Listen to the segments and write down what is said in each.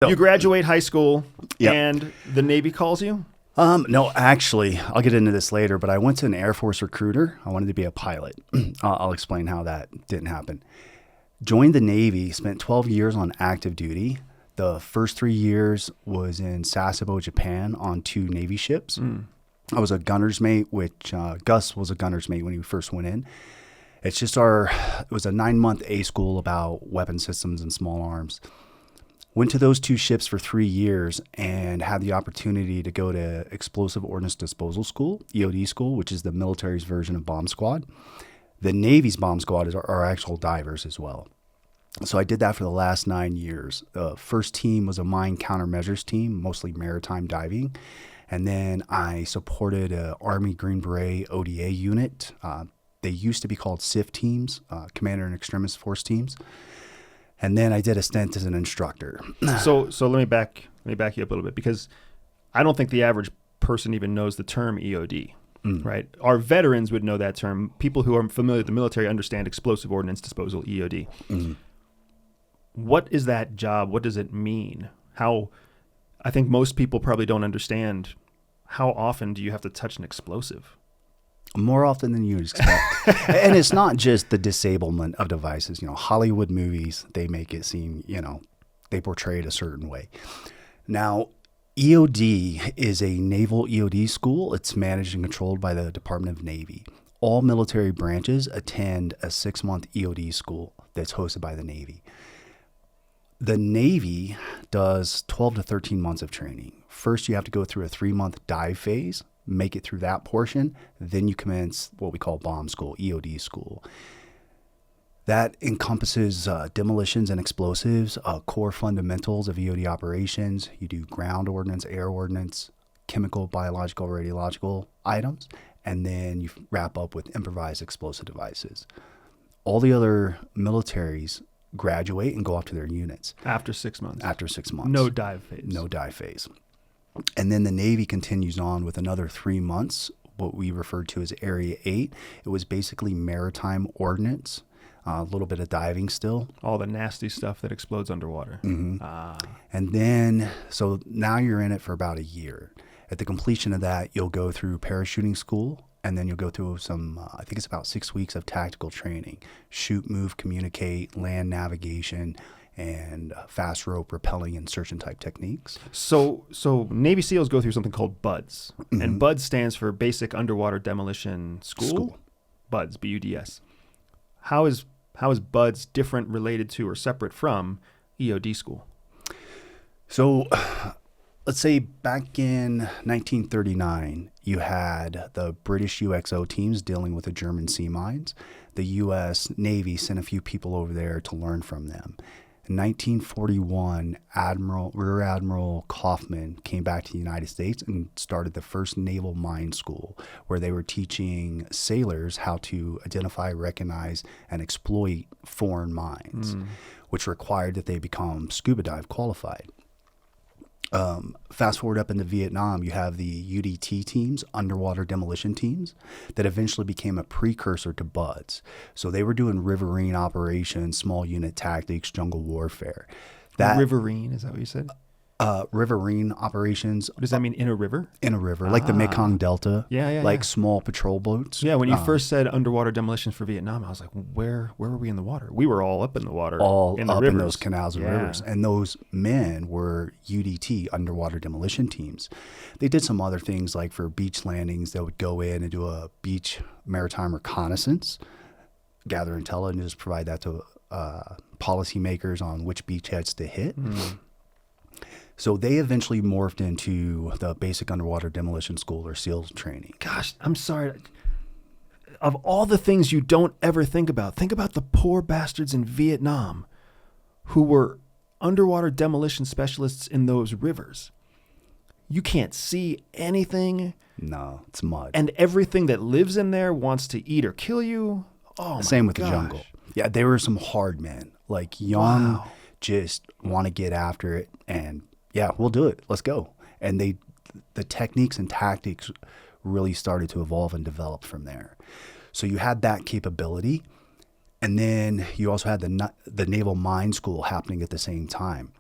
You graduate high school, Yep. and the Navy calls you? No, actually, I'll get into this later, but I went to an Air Force recruiter. I wanted to be a pilot. I'll explain how that didn't happen. Joined the Navy, spent 12 years on active duty. The first 3 years was in Sasebo, Japan on 2 Navy ships. I was a gunner's mate, which Gus was a gunner's mate when he first went in. It was a 9-month A school about weapon systems and small arms. Went to those 2 ships for 3 years and had the opportunity to go to Explosive Ordnance Disposal School, EOD school, which is the military's version of bomb squad. The Navy's bomb squad are actual divers as well. So I did that for the last 9 years. The first team was a mine countermeasures team, mostly maritime diving. And then I supported an Army Green Beret ODA unit. They used to be called SIF teams, Commander and Extremist Force teams. And then I did a stint as an instructor. So let me back you up a little bit, because I don't think the average person even knows the term EOD, right? Our veterans would know that term. People who are familiar with the military understand explosive ordnance disposal, EOD. What is that job? What does it mean? I think most people probably don't understand, how often do you have to touch an explosive? More often than you'd expect. And it's not just the disablement of devices. Hollywood movies, they make it seem, they portray it a certain way. Now, EOD is a naval EOD school. It's managed and controlled by the Department of Navy. All military branches attend a 6-month EOD school that's hosted by the Navy. The Navy does 12 to 13 months of training. First, you have to go through a 3-month dive phase, make it through that portion, then you commence what we call bomb school, EOD school. That encompasses demolitions and explosives, core fundamentals of EOD operations. You do ground ordnance, air ordnance, chemical, biological, radiological items, and then you wrap up with improvised explosive devices. All the other militaries graduate and go off to their units. After 6 months? After 6 months. No dive phase? No dive phase. And then the Navy continues on with another 3 months, what we refer to as Area 8. It was basically maritime ordnance, a little bit of diving still. All the nasty stuff that explodes underwater. And then, so now you're in it for about a year. At the completion of that, you'll go through parachuting school, and then you'll go through some, I think it's about 6 weeks of tactical training. Shoot, move, communicate, land navigation, and fast rope rappelling and search and type techniques. So Navy SEALs go through something called BUDS, and BUDS stands for Basic Underwater Demolition School. BUDS, BUDS. How is BUDS different, related to, or separate from EOD school? So let's say back in 1939, you had the British UXO teams dealing with the German sea mines. The U.S. Navy sent a few people over there to learn from them. In 1941, Rear Admiral Kaufman came back to the United States and started the first naval mine school, where they were teaching sailors how to identify, recognize, and exploit foreign mines, which required that they become scuba dive qualified. Fast forward up into Vietnam, you have the UDT teams, underwater demolition teams, that eventually became a precursor to BUDS. So they were doing riverine operations, small unit tactics, jungle warfare. Riverine, is that what you said? Riverine operations. What does that mean, in a river? In a river, like the Mekong Delta. Yeah. Small patrol boats. Yeah, when you first said underwater demolitions for Vietnam, I was like, where were we in the water? We were all up in the water. All in the up rivers. in those canals and rivers. And those men were UDT, underwater demolition teams. They did some other things, like for beach landings, they would go in and do a beach maritime reconnaissance, gather intel, and just provide that to policymakers on which beachheads to hit. So they eventually morphed into the Basic Underwater Demolition School, or SEALs training. Gosh, I'm sorry. Of all the things you don't ever think about the poor bastards in Vietnam who were underwater demolition specialists in those rivers. You can't see anything. No, it's mud. And everything that lives in there wants to eat or kill you. Oh, my Same with gosh. the jungle. Yeah, they were some hard men, like young, just want to get after it, and yeah, we'll do it. Let's go. And the techniques and tactics really started to evolve and develop from there. So you had that capability, and then you also had the Naval Mine School happening at the same time.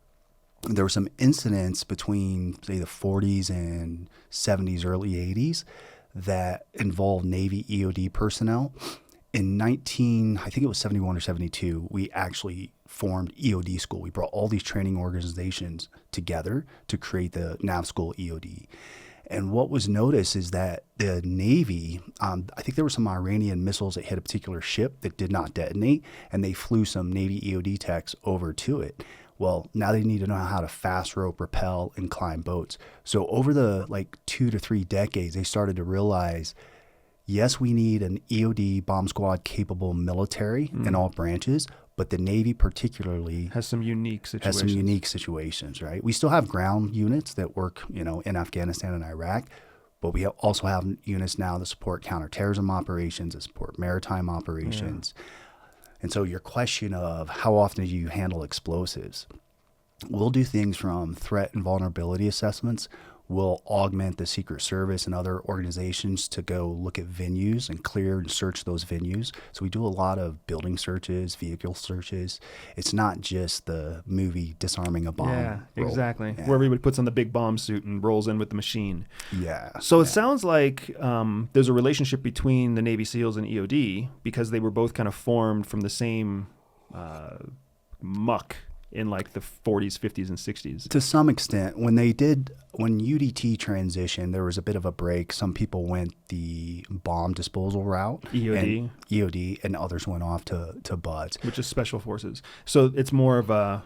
there were some incidents between, say, the 40s and 70s, early 80s that involved Navy EOD personnel. In I think it was 71 or 72, we actually formed EOD school. We brought all these training organizations together to create the NAV school EOD. And what was noticed is that the Navy, I think there were some Iranian missiles that hit a particular ship that did not detonate, and they flew some Navy EOD techs over to it. Well, now they need to know how to fast rope, rappel, and climb boats. So over the 2 to 3 decades, they started to realize, yes, we need an EOD bomb squad capable military in all branches, but the Navy particularly has some unique situations. Right? We still have ground units that work, in Afghanistan and Iraq, but we also have units now that support counterterrorism operations, that support maritime operations. Yeah. And so your question of how often do you handle explosives, we'll do things from threat and vulnerability assessments. We'll augment the Secret Service and other organizations to go look at venues and clear and search those venues. So we do a lot of building searches, vehicle searches. It's not just the movie disarming a bomb. Yeah, exactly. Yeah. Where everybody puts on the big bomb suit and rolls in with the machine. Yeah. So it sounds like there's a relationship between the Navy SEALs and EOD because they were both kind of formed from the same muck in the 40s, 50s, and 60s. To some extent, when UDT transitioned, there was a bit of a break. Some people went the bomb disposal route, EOD, and others went off to BUDS, which is Special Forces. So it's more of a,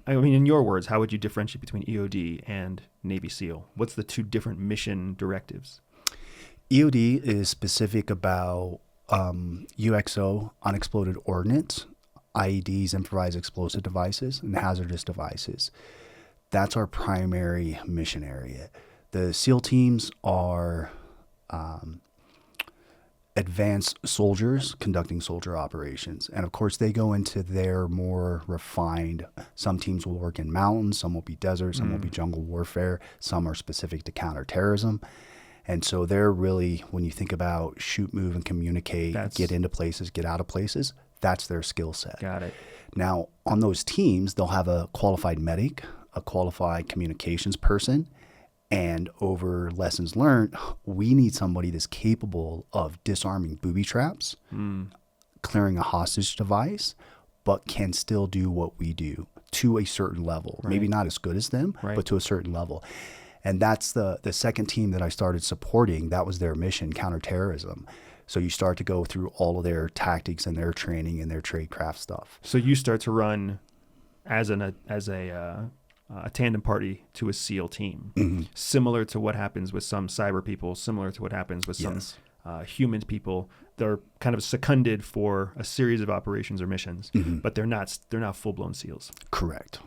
in your words, how would you differentiate between EOD and Navy SEAL? What's the two different mission directives? EOD is specific about UXO, unexploded ordnance, IEDs, improvised explosive devices, and hazardous devices. That's our primary mission area. The SEAL teams are advanced soldiers conducting soldier operations. And of course, they go into their more refined, some teams will work in mountains, some will be desert, some will be jungle warfare, some are specific to counterterrorism. And so they're really, when you think about shoot, move, and communicate, get into places, get out of places, that's their skill set. Got it. Now, on those teams, they'll have a qualified medic, a qualified communications person, and over lessons learned, we need somebody that's capable of disarming booby traps, clearing a hostage device, but can still do what we do to a certain level. Right. Maybe not as good as them, but to a certain level. And that's the second team that I started supporting. That was their mission, counterterrorism. So you start to go through all of their tactics and their training and their tradecraft stuff. So you start to run as a tandem party to a SEAL team, similar to what happens with some cyber people, similar to what happens with some human people. They're kind of seconded for a series of operations or missions, but they're not full-blown SEAls. Correct.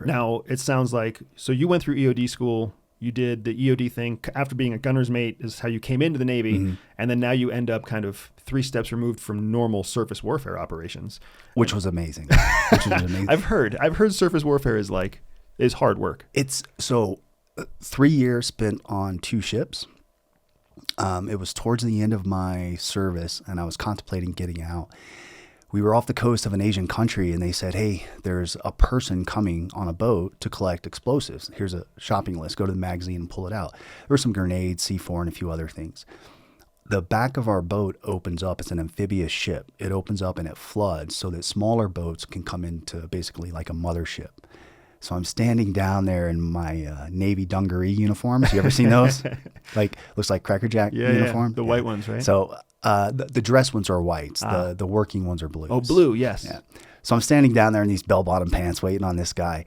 Now, it sounds like, so you went through EOD school. You did the EOD thing after being a gunner's mate is how you came into the Navy. And then now you end up kind of 3 steps removed from normal surface warfare operations. Which was amazing. I've heard surface warfare is hard work. It's 3 years spent on 2 ships. It was towards the end of my service and I was contemplating getting out. We were off the coast of an Asian country and they said, hey, there's a person coming on a boat to collect explosives. Here's a shopping list. Go to the magazine and pull it out. There were some grenades, C4, and a few other things. The back of our boat opens up. It's an amphibious ship. It opens up and it floods so that smaller boats can come into basically like a mothership. So I'm standing down there in my Navy dungaree uniforms. You ever seen those? Looks like Cracker Jack uniform. The white ones, right? So the dress ones are whites. The working ones are blues. Oh, blue, yes. Yeah. So I'm standing down there in these bell-bottom pants waiting on this guy.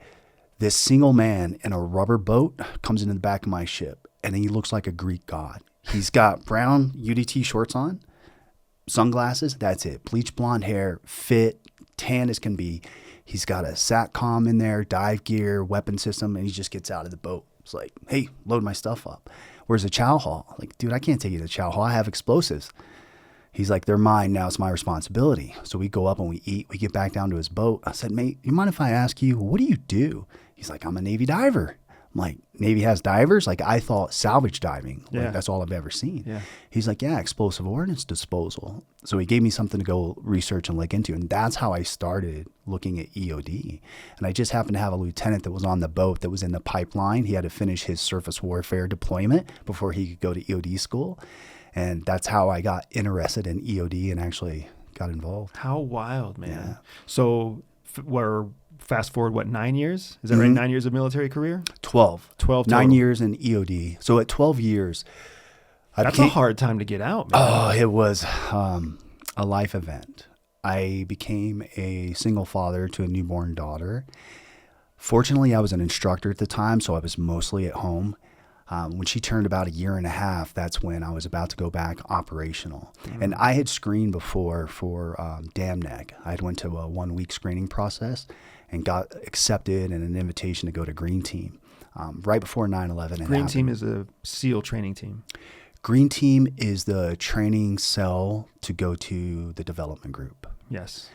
This single man in a rubber boat comes into the back of my ship, and he looks like a Greek god. He's got brown UDT shorts on, sunglasses, that's it. Bleach blonde hair, fit, tan as can be. He's got a SATCOM in there, dive gear, weapon system, and he just gets out of the boat. It's like, hey, load my stuff up. Where's the chow hall? I'm like, dude, I can't take you to the chow hall. I have explosives. He's like, they're mine. Now it's my responsibility. So we go up and we eat. We get back down to his boat. I said, mate, you mind if I ask you, what do you do? He's like, I'm a Navy diver. I'm like, Navy has divers? Like, I thought salvage diving. Yeah. Like, that's all I've ever seen. Yeah. He's like, yeah, explosive ordnance disposal. So he gave me something to go research and look into. And that's how I started looking at EOD. And I just happened to have a lieutenant that was on the boat that was in the pipeline. He had to finish his surface warfare deployment before he could go to EOD school. And that's how I got interested in EOD and actually got involved. How wild, man. Yeah. So we're fast forward, 9 years? Is that right? 9 years of military career? 12. 12 9 total. years in EOD. So at 12 years, That's a hard time to get out, man. Oh, it was a life event. I became a single father to a newborn daughter. Fortunately, I was an instructor at the time, so I was mostly at home. When she turned about a year and a half, that's when I was about to go back operational. And I had screened before for dam neck. I had went to a 1 week screening process and got accepted and an invitation to go to Green Team right before 9/11. Green Team is a SEAL training team. Green Team is the training cell to go to the development group. Yes.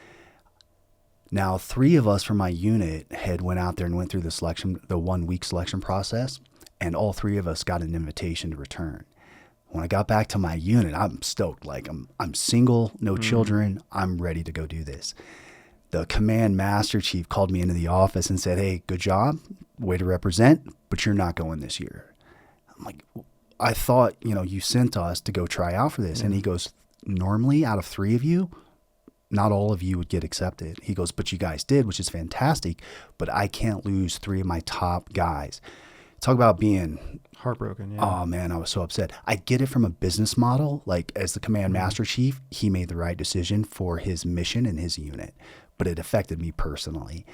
Now, 3 of us from my unit had went out there and went through the 1 week selection process, and all 3 of us got an invitation to return. When I got back to my unit, I'm stoked. Like, I'm single, no children. I'm ready to go do this. The command master chief called me into the office and said, hey, good job, way to represent, but you're not going this year. I'm like, I thought, you sent us to go try out for this. And he goes, normally out of 3 of you, not all of you would get accepted. He goes, but you guys did, which is fantastic, but I can't lose 3 of my top guys. Talk about being heartbroken. Yeah. Oh man, I was so upset. I get it from a business model. Like, as the command master chief, he made the right decision for his mission and his unit, but it affected me personally.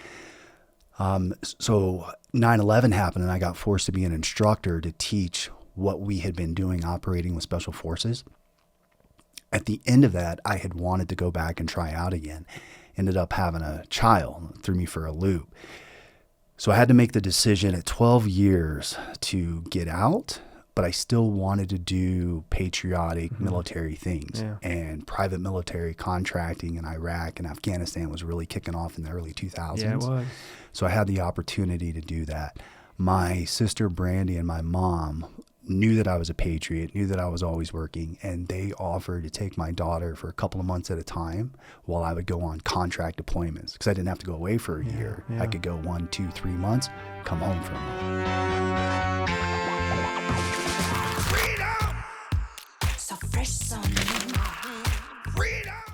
So 9/11 happened and I got forced to be an instructor to teach what we had been doing operating with special forces. At the end of that, I had wanted to go back and try out again. Ended up having a child, threw me for a loop. So I had to make the decision at 12 years to get out, but I still wanted to do patriotic military things. Yeah. And private military contracting in Iraq and Afghanistan was really kicking off in the early 2000s. Yeah, it was. So I had the opportunity to do that. My sister Brandy and my mom knew that I was a patriot, knew that I was always working, and they offered to take my daughter for a couple of months at a time while I would go on contract deployments, because I didn't have to go away for a year. Yeah. I could go 1, 2, 3 months, come home from it. Freedom! So fresh on me. Freedom!